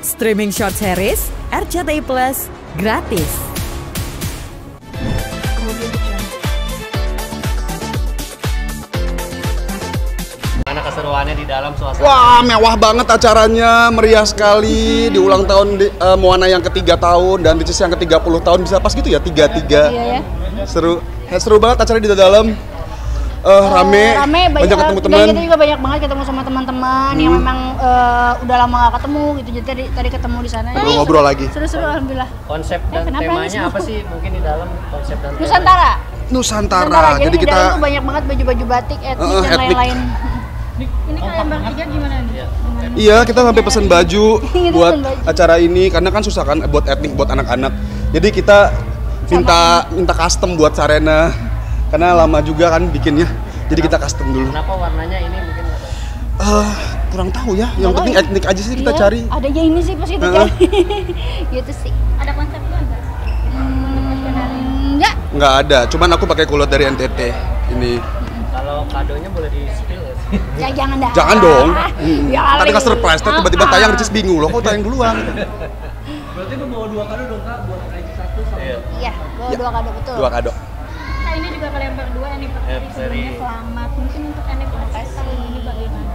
Streaming short series RCTI Plus gratis. Mana keseruannya di dalam suasana? Wah, mewah banget acaranya, meriah sekali. Di ulang tahun Moana yang ke-3 tahun dan Ricis yang ke-30 tahun, bisa pas gitu ya, 33. Iya ya. Seru banget acaranya di dalam. Rame, banyak ketemu teman. Dan kita juga banyak banget ketemu sama teman-teman yang memang udah lama gak ketemu gitu. Jadi tadi ketemu di sana. Ngobrol lagi. Seru-seru alhamdulillah. Konsep dan temanya apa sih mungkin di dalam konsep dan Nusantara. Nusantara. Jadi di kita dalam tuh banyak banget baju-baju batik, etnik dan lain-lain. Ini kalian bertiga gimana nih? Iya, kita sampai pesen baju buat acara ini karena kan susah kan buat etnik, buat anak-anak. Jadi kita minta custom buat Sarena. Karena lama juga kan bikinnya, jadi kita custom dulu. Kenapa warnanya ini mungkin? Kurang tahu ya. Yang penting etnik aja sih kita cari. Adanya ini sih pas kita cari. Gitu sih. Ada konsepnya enggak? Enggak. Enggak ada. Cuman aku pakai kulot dari NTT ini. Kalau kadonya boleh di-spill nggak sih? Ya jangan dah. Jangan dong. Ya, Tadi kan surprise, tiba-tiba tayang Ricis bingung loh, kok tayang duluan. Berarti lu bawa 2 kado dong Kak, buat Ricis 1 sama. Iya, bawa 2 kado betul. 2 kado. Ini juga kalian berdua anniversary sebelumnya selamat. Mungkin untuk anniversary tahun ini bagaimana?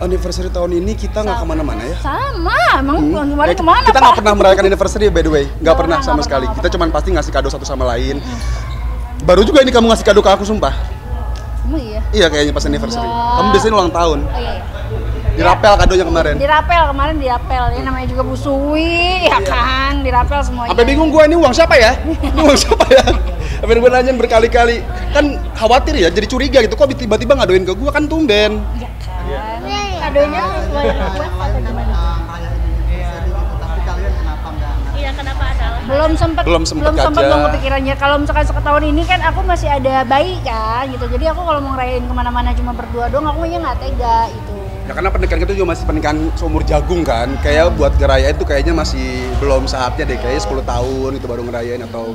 Anniversary tahun ini kita nggak kemana-mana ya? Sama, emang kemarin kemana kita Pak? nggak pernah merayakan anniversary by the way, nggak pernah sama sekali. Kita cuma pasti ngasih kado satu sama lain. Baru juga ini kamu ngasih kado ke aku sumpah. Iya. Iya kayaknya pas anniversary. Kamu biasanya ulang tahun. Oh iya. Dirapel kadonya kemarin. Dirapel kemarin dirapel. Ini namanya juga Bu Suwi, ya kan? Dirapel semuanya. Sampai bingung gua ini uang siapa ya? Ini uang siapa ya? Sampai gue nanyain berkali-kali. Kan khawatir ya, jadi curiga gitu. Kok tiba-tiba ngadoin ke gua kan tumben. Iya kan. Kadonya sesuai request atau gimana? Iya, kenapa ada? Belum sempet dong kepikirannya. Kalau misalkan tahun ini kan aku masih ada bayi kan gitu. Jadi aku kalau mau ngerayain kemana-mana cuma berdua doang, aku kayaknya nggak tega gitu. Ya karena pernikahan kita juga masih pernikahan seumur jagung kan. Kayak buat ngerayain tuh kayaknya masih belum saatnya deh. Kayaknya 10 tahun itu baru ngerayain atau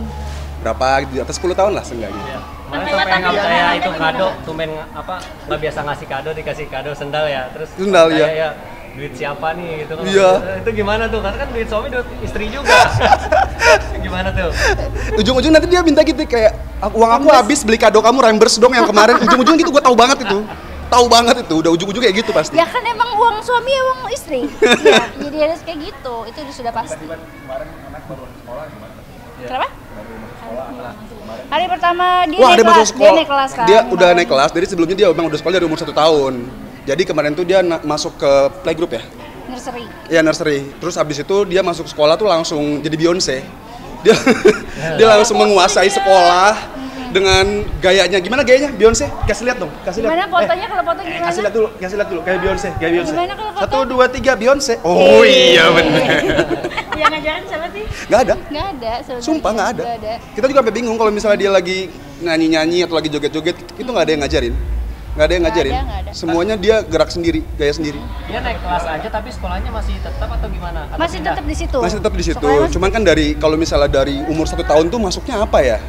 berapa gitu, atas 10 tahun lah seenggaknya. Iya. Mana sampai nggak percaya itu kado, tumben apa nggak biasa ngasih kado, dikasih kado sendal ya, terus sendal ya. Duit siapa nih gitu kan? Iya. Itu gimana tuh? Karena kan duit suami, duit istri juga. Gimana tuh? Ujung-ujung nanti dia minta gitu kayak uang aku habis beli kado kamu Rambers dong yang kemarin. Ujung-ujung gitu gue tahu banget itu. Tahu banget itu, udah ujung-ujung kayak gitu pasti. Ya kan emang uang suami ya uang istri. Ya, jadi harus kayak gitu. Itu sudah pasti. Kemarin anak baru sekolah gimana? Kenapa? Hari pertama dia naik kelas kan. Dia udah naik kelas, dari sebelumnya dia memang udah sekolah dari umur 1 tahun. Jadi kemarin tuh dia masuk ke playgroup ya? Nursery. Iya nursery. Terus habis itu dia masuk sekolah tuh langsung jadi Beyonce. Dia langsung menguasai sekolah dengan gayanya. Gimana gayanya Beyonce? Kasih lihat dong, kasih lihat. Gimana fotonya? Kalau foto gimana? Kasih lihat dulu kayak Beyonce, Gimana kalau foto? 1 2 3 Beyonce. Oh iya benar. Yang ngajarin siapa sih? Nggak ada. Nggak ada. Sumpah nggak ada. Kita juga sampai bingung kalau misalnya dia lagi nyanyi-nyanyi atau lagi joget-joget, itu nggak ada yang ngajarin. Nggak ada yang ngajarin. Nggak ada. Semuanya dia gerak sendiri, gaya sendiri. Dia naik kelas aja tapi sekolahnya masih tetap atau gimana? Atau Masih pindah? tetap di situ. Masih tetap di situ. Cuman kan kalau misalnya dari umur 1 tahun tuh masuknya apa ya?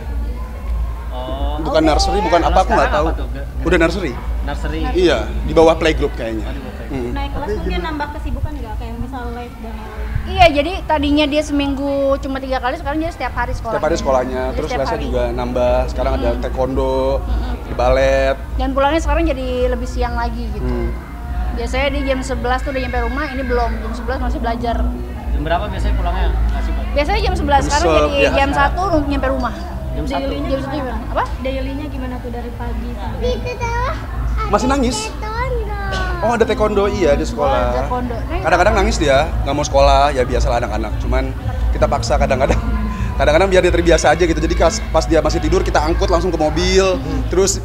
Oh. Bukan nursery, bukan apa aku nggak tahu. Apa tuh? Udah nursery. Nursery. Iya, di bawah playgroup kayaknya. Naik kelas tuh dia nambah kesibukan nggak? Kayak misal les dan lain-lain. Iya, jadi tadinya dia seminggu cuma 3 kali, sekarang dia setiap hari sekolah. Setiap hari sekolahnya, terus lesnya juga nambah. Sekarang ada taekwondo, di balet. Dan pulangnya sekarang jadi lebih siang lagi gitu. Biasanya di jam 11 tuh udah nyampe rumah, ini belum. Jam 11 masih belajar. Jam berapa biasanya pulangnya? Masih pagi. Biasanya jam 11, sekarang jadi ya. jam 1 nyampe rumah. Jam 1. Jam 1 gimana? Apa? Dailynya gimana tuh dari pagi sampai Masih nangis? Oh ada taekwondo iya di sekolah. Taekwondo. Kadang-kadang nangis dia, nggak mau sekolah, ya biasalah anak-anak. Cuman kita paksa kadang-kadang. Kadang-kadang biar dia terbiasa aja gitu. Jadi pas dia masih tidur kita angkut langsung ke mobil, terus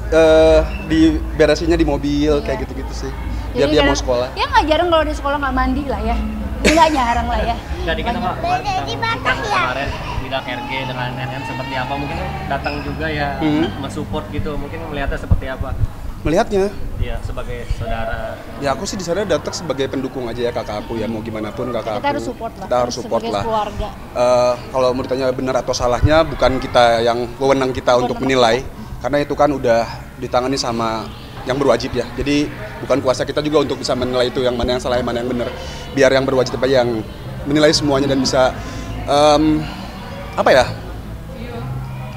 diberesinnya di mobil kayak gitu-gitu sih. Biar dia mau sekolah. Ya nggak jarang kalau di sekolah nggak mandi lah ya. Nggak jarang lah ya. Nggak dikit Pak. Kemarin bidang RG dengan NN seperti apa? Mungkin datang juga ya mensupport gitu. Mungkin melihatnya seperti apa? Melihatnya. Iya, sebagai saudara. Ya aku sih di sana datang sebagai pendukung aja ya kakak aku ya, mau gimana pun kakak aku. Kita harus support lah. Kita harus support sebagai lah. Keluarga. Kalau mau ditanya benar atau salahnya, bukan kita yang wewenang kita untuk menilai, karena itu kan udah ditangani sama yang berwajib ya. Jadi bukan kuasa kita juga untuk bisa menilai itu yang mana yang salah, yang mana yang benar. Biar yang berwajib aja yang menilai semuanya dan bisa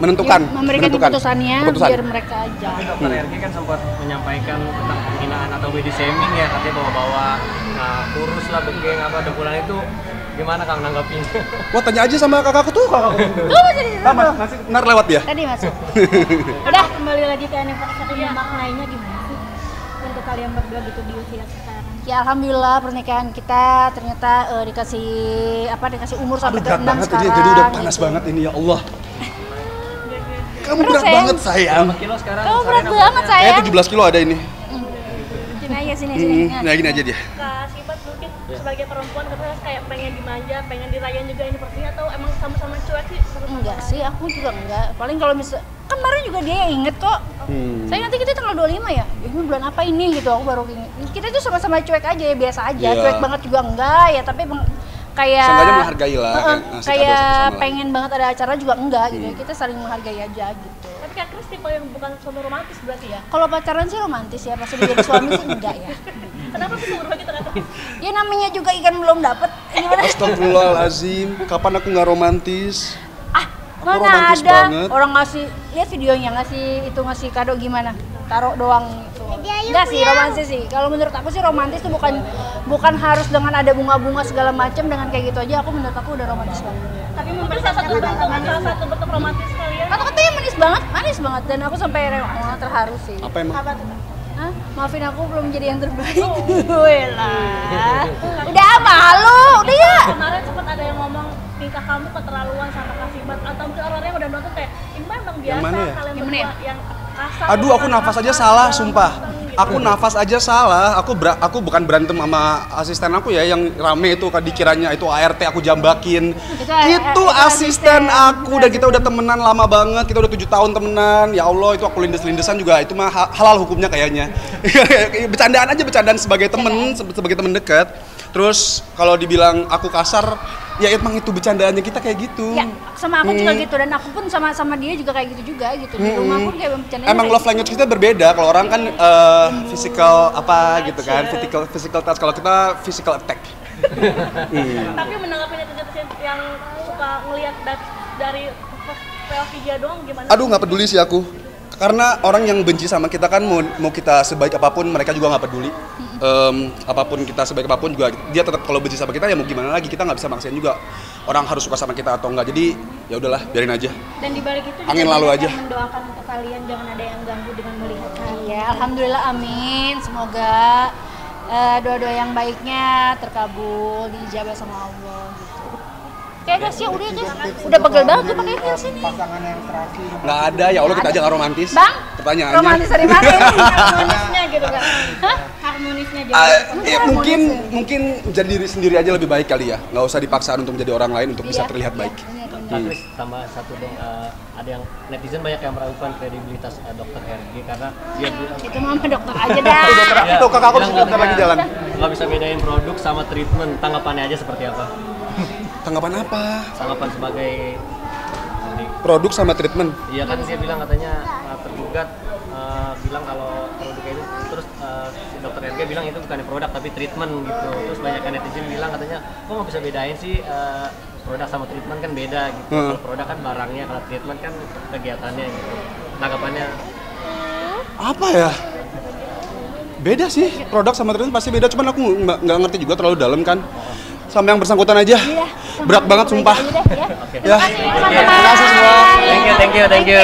menentukan, memberikan keputusannya biar mereka aja. Tapi dokter RG kan sempat menyampaikan tentang penghinaan atau body shaming ya, katanya bawa-bawa kurus lah, begeng apa dengkulan itu gimana Kang nanggapin? Wah, tanya aja sama kakakku tuh. Masih benar lewat ya? Tadi masuk. Udah kembali lagi ke anniversary, maknanya gimana sih untuk kalian berdua gitu di usia sekarang? Ya alhamdulillah pernikahan kita ternyata dikasih umur sampai ke 6 sekarang. Jadi udah panas banget ini, ya Allah. Kamu berat banget sayang. Berapa kilo sekarang? Kamu berat banget sayang. 17 kilo ada ini. Sini aja sini. Nah gini aja dia. Kak Sibat mungkin sebagai perempuan katanya kayak pengen dimanja, pengen dirayain juga anniversary atau emang sama-sama cuek sih? Enggak sih, aku juga enggak. Paling kalau kemarin juga dia yang inget kok. Saya nanti kita tanggal 25 ya. Ini bulan apa ini gitu, aku baru inget. Kita tuh sama-sama cuek aja ya, biasa aja. Iya. Cuek banget juga enggak ya, tapi kayak seenggaknya menghargai lah, kayak pengen banget ada acara juga enggak gitu. Kita saling menghargai aja gitu. Tapi Kak Kris tipe yang bukan suami romantis berarti ya? Kalau pacaran sih romantis ya, pas udah jadi suami sih enggak ya. Kenapa sih umur kita Kak Kris? Ya namanya juga ikan belum dapet. Gimana? Astagfirullahaladzim, kapan aku nggak romantis? Mana romantis ada banget. orang lihat videonya ngasih kado gimana? Taruh doang gitu. Enggak sih romantis sih. Kalau menurut aku sih romantis tuh bukan harus dengan ada bunga-bunga segala macam, dengan kayak gitu aja aku menurut aku udah romantis banget. Tapi mempersiapkan salah satu bentuk romantis kalian? Kata-katanya manis banget dan aku sampai terharu sih. Apa emang? Apa tuh? Hah? Maafin aku belum jadi yang terbaik. Lah. Udah malu, udah ya. Kemarin sempat ada yang ngomong nikah kamu keterlaluan sama Kak Sibat, atau mungkin orang-orang yang udah nonton kayak ini memang biasa mana ya? kalian Yang mana berdua yang kasar. Aduh, aku nafas aja salah, sumpah. Aku nafas aja salah. Aku bukan berantem sama asisten aku ya, yang rame itu dikiranya itu ART aku jambakin. Itu asisten aku, dan kita udah temenan lama banget. Kita udah 7 tahun temenan. Ya Allah, itu aku lindes-lindesan juga. Itu mah halal hukumnya kayaknya. Bercandaan sebagai temen dekat. Terus kalau dibilang aku kasar, ya emang itu bercandaannya kita kayak gitu. Ya, sama aku juga gitu, dan aku pun sama dia juga kayak gitu juga gitu. Di rumah pun kayak bercandaan. Emang love language kita berbeda. Kalau orang kan physical apa gitu kan, physical touch. Kalau kita physical attack. Tapi menanggapi netizen yang suka ngelihat dari POV dia doang gimana? Aduh, nggak peduli sih aku. Karena orang yang benci sama kita kan mau kita sebaik apapun, mereka juga nggak peduli. Apapun kita sebaik apapun juga dia tetap, kalau benci sama kita ya mau gimana lagi, kita nggak bisa maksain juga orang harus suka sama kita atau enggak. Jadi ya udahlah, biarin aja. Dan dibalik itu angin juga lalu banyak aja. yang mendoakan untuk kalian jangan ada yang ganggu dengan melihat kalian. Iya, alhamdulillah, amin. Semoga doa-doa yang baiknya terkabul, diijabah sama Allah gitu. Kayak guys ya udah pegel banget tuh pakai heels ini. Nggak ada, ya Allah, kita aja nggak romantis. Bang, Pertanyaannya. romantis dari mana ini? Harmonisnya gitu kan? Hah? Harmonisnya jadi. Mungkin jadi diri sendiri aja lebih baik kali ya. Nggak usah dipaksakan untuk menjadi orang lain untuk bisa terlihat baik. Kak Kris, tambah satu dong, ada yang netizen banyak yang meragukan kredibilitas dokter RG karena dia bilang Itu mama dokter aja dah. Itu kakak aku sebentar lagi jalan. nggak bisa bedain produk sama treatment. Tanggapannya aja seperti apa? Tanggapan apa? Tanggapan sebagai Produk sama treatment. iya kan dia bilang katanya tergugat bilang kalau produknya itu, terus si dokter RG bilang itu bukan produk tapi treatment gitu. Terus banyak netizen bilang katanya kok nggak bisa bedain sih produk sama treatment kan beda gitu. Kalau produk kan barangnya, kalau treatment kan kegiatannya gitu. Tanggapannya Apa ya? Beda sih, produk sama treatment pasti beda. Cuman aku nggak ngerti juga terlalu dalam kan. Sama yang bersangkutan aja. Berat banget sumpah. Ya. Ya. terima kasih semua. Thank you. Thank you.